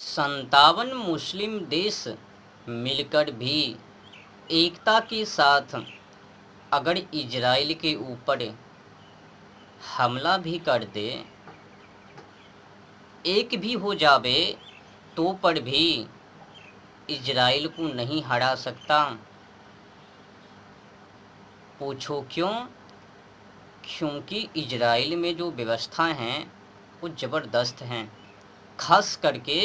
57 मुस्लिम देश मिलकर भी एकता के साथ अगर इजराइल के ऊपर हमला भी कर दे, एक भी हो जावे तो पर भी इजराइल को नहीं हरा सकता। पूछो क्यों? क्योंकि इजराइल में जो व्यवस्था हैं वो ज़बरदस्त हैं, खास करके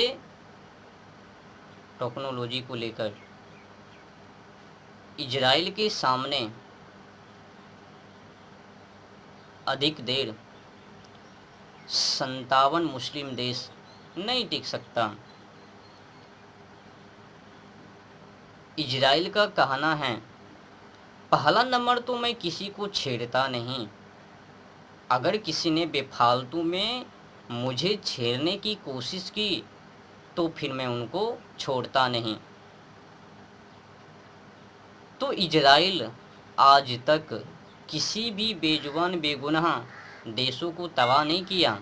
टेक्नोलॉजी को लेकर। इजराइल के सामने अधिक देर 57 मुस्लिम देश नहीं टिक सकता। इजराइल का कहना है, पहला नंबर तो मैं किसी को छेड़ता नहीं, अगर किसी ने बेफालतू में मुझे छेड़ने की कोशिश की तो फिर मैं उनको छोड़ता नहीं। तो इजराइल आज तक किसी भी बेजुबान बेगुनाह देशों को तबाह नहीं किया,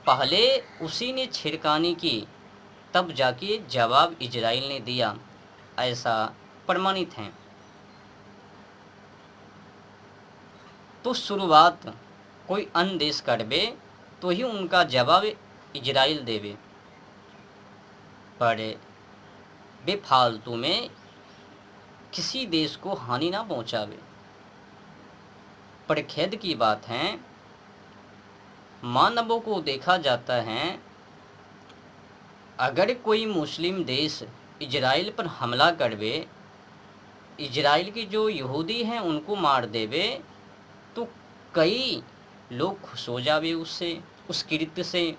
पहले उसी ने छेड़खानी की, तब जाके जवाब इजराइल ने दिया, ऐसा प्रमाणित है। तो शुरुआत कोई अन्य देश करबे तो ही उनका जवाब इजराइल देवे, पर बेफालतू में किसी देश को हानि ना पहुंचावे। पर खेद की बात है, मानवों को देखा जाता है, अगर कोई मुस्लिम देश इजराइल पर हमला करवे, इजराइल के जो यहूदी हैं उनको मार देवे, तो कई लोग खुश हो जावे उससे, उस कृत्य से।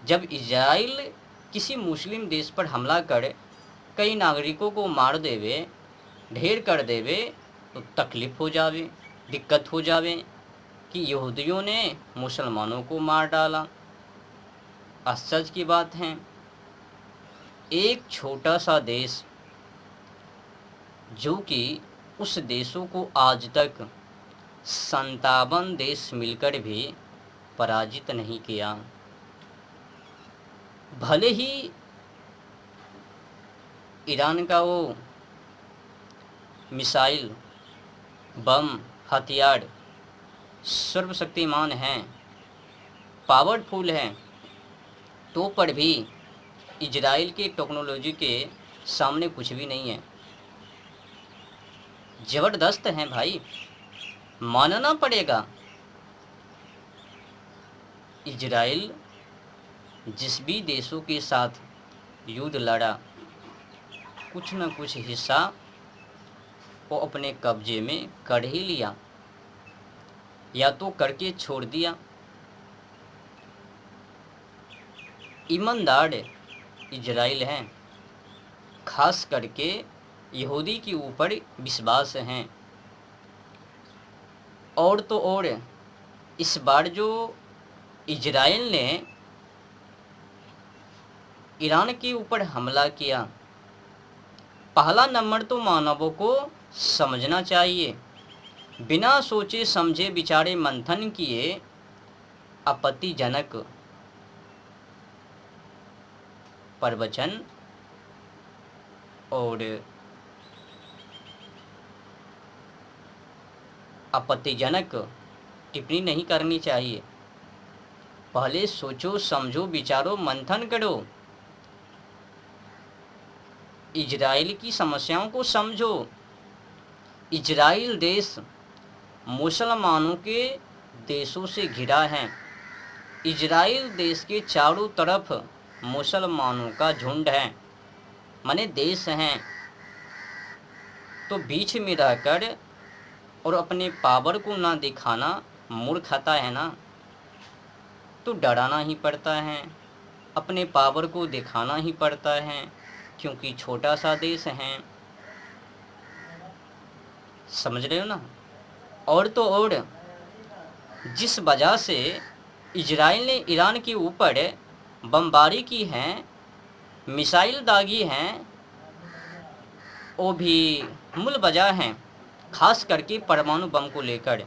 जब इजराइल किसी मुस्लिम देश पर हमला कर कई नागरिकों को मार देवे, ढेर कर देवे, तो तकलीफ़ हो जावे, दिक्कत हो जावे कि यहूदियों ने मुसलमानों को मार डाला। आश्चर्य की बात है, एक छोटा सा देश जो कि उस देशों को आज तक 57 देश मिलकर भी पराजित नहीं किया। भले ही ईरान का वो मिसाइल, बम, हथियार सर्वशक्तिमान हैं, पावरफुल हैं, तो पर भी इजराइल के टेक्नोलॉजी के सामने कुछ भी नहीं है। ज़बरदस्त हैं भाई, मानना पड़ेगा। इजराइल जिस भी देशों के साथ युद्ध लड़ा, कुछ न कुछ हिस्सा वो अपने कब्जे में कर ही लिया, या तो करके छोड़ दिया। ईमानदार इजराइल हैं, खास करके यहूदी के ऊपर विश्वास हैं। और तो और इस बार जो इजराइल ने ईरान के ऊपर हमला किया, पहला नंबर तो मानवों को समझना चाहिए, बिना सोचे समझे विचारे मंथन किए आपत्तिजनक प्रवचन और आपत्तिजनक टिप्पणी नहीं करनी चाहिए। पहले सोचो, समझो, विचारो, मंथन करो, इजराइल की समस्याओं को समझो। इजराइल देश मुसलमानों के देशों से घिरा है। इजराइल देश के चारों तरफ मुसलमानों का झुंड है, माने देश हैं। तो बीच में रहकर और अपने पावर को ना दिखाना मूर्खता है ना, तो डराना ही पड़ता है, अपने पावर को दिखाना ही पड़ता है, क्योंकि छोटा सा देश है। समझ रहे हो ना? और तो और जिस वजह से इजराइल ने ईरान के ऊपर बमबारी की है, मिसाइल दागी हैं, वो भी मूल वजह हैं, खास करके परमाणु बम को लेकर।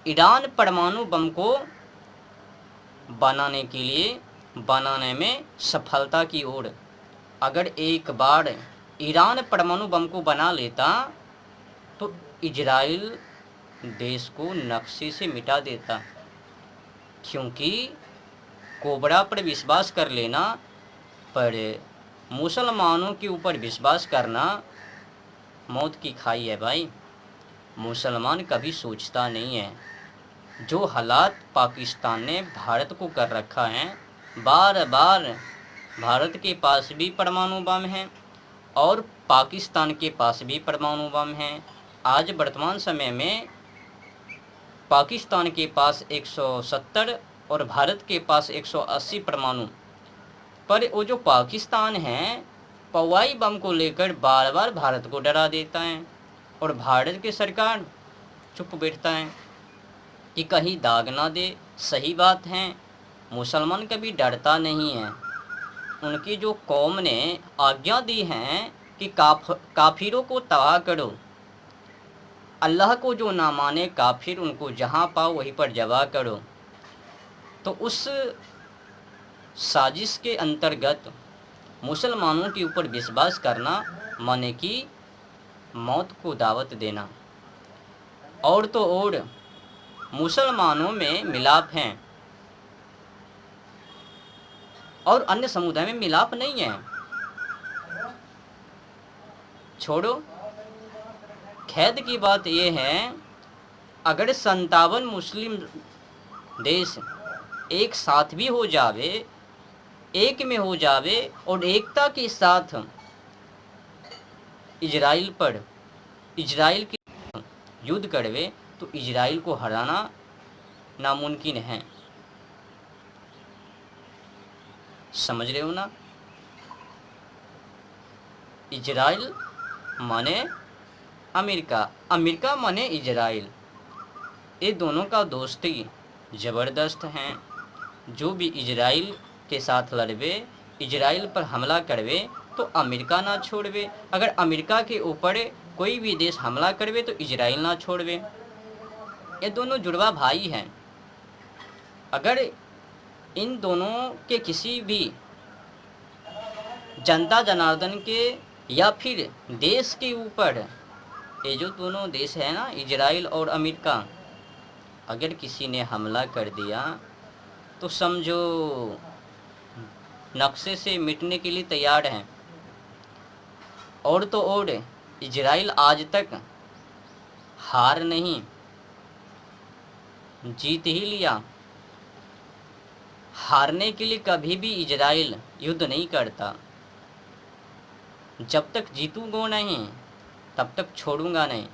ईरान परमाणु बम को बनाने के लिए बनाने में सफलता की ओर। अगर एक बार ईरान परमाणु बम को बना लेता तो इजराइल देश को नक्शे से मिटा देता, क्योंकि कोबरा पर विश्वास कर लेना पर मुसलमानों के ऊपर विश्वास करना मौत की खाई है भाई। मुसलमान कभी सोचता नहीं है। जो हालात पाकिस्तान ने भारत को कर रखा है, बार बार भारत के पास भी परमाणु बम है और पाकिस्तान के पास भी परमाणु बम है। आज वर्तमान समय में पाकिस्तान के पास 170 और भारत के पास 180 परमाणु, पर वो जो पाकिस्तान है पवाई बम को लेकर बार बार भारत को डरा देता है और भारत की सरकार चुप बैठता है कि कहीं दाग ना दे। सही बात है, मुसलमान कभी डरता नहीं है। उनकी जो कौम ने आज्ञा दी है कि काफिरों को तबाह करो, अल्लाह को जो ना माने काफिर उनको जहाँ पाओ वहीं पर जबा करो, तो उस साजिश के अंतर्गत मुसलमानों के ऊपर विश्वास करना माने कि मौत को दावत देना। और तो और मुसलमानों में मिलाप हैं और अन्य समुदाय में मिलाप नहीं है। छोड़ो, खेद की बात यह है, अगर 57 मुस्लिम देश एक साथ भी हो जावे, एक में हो जावे और एकता के साथ इजराइल की युद्ध करवे, तो इजराइल को हराना नामुमकिन है। समझ रहे हो ना? इजराइल माने अमेरिका, अमेरिका माने इजराइल। ये दोनों का दोस्ती ज़बरदस्त हैं। जो भी इजराइल के साथ लड़वे, इजराइल पर हमला करवे, तो अमेरिका ना छोड़वे। अगर अमेरिका के ऊपर कोई भी देश हमला करवे तो इजराइल ना छोड़वे। ये दोनों जुड़वा भाई हैं। अगर इन दोनों के किसी भी जनता जनार्दन के या फिर देश के ऊपर, ये जो दोनों देश है ना, इजराइल और अमेरिका, अगर किसी ने हमला कर दिया तो समझो नक्शे से मिटने के लिए तैयार हैं। और तो और इजराइल आज तक हार नहीं, जीत ही लिया। हारने के लिए कभी भी इजराइल युद्ध नहीं करता। जब तक जीतूंगा नहीं तब तक छोड़ूंगा नहीं।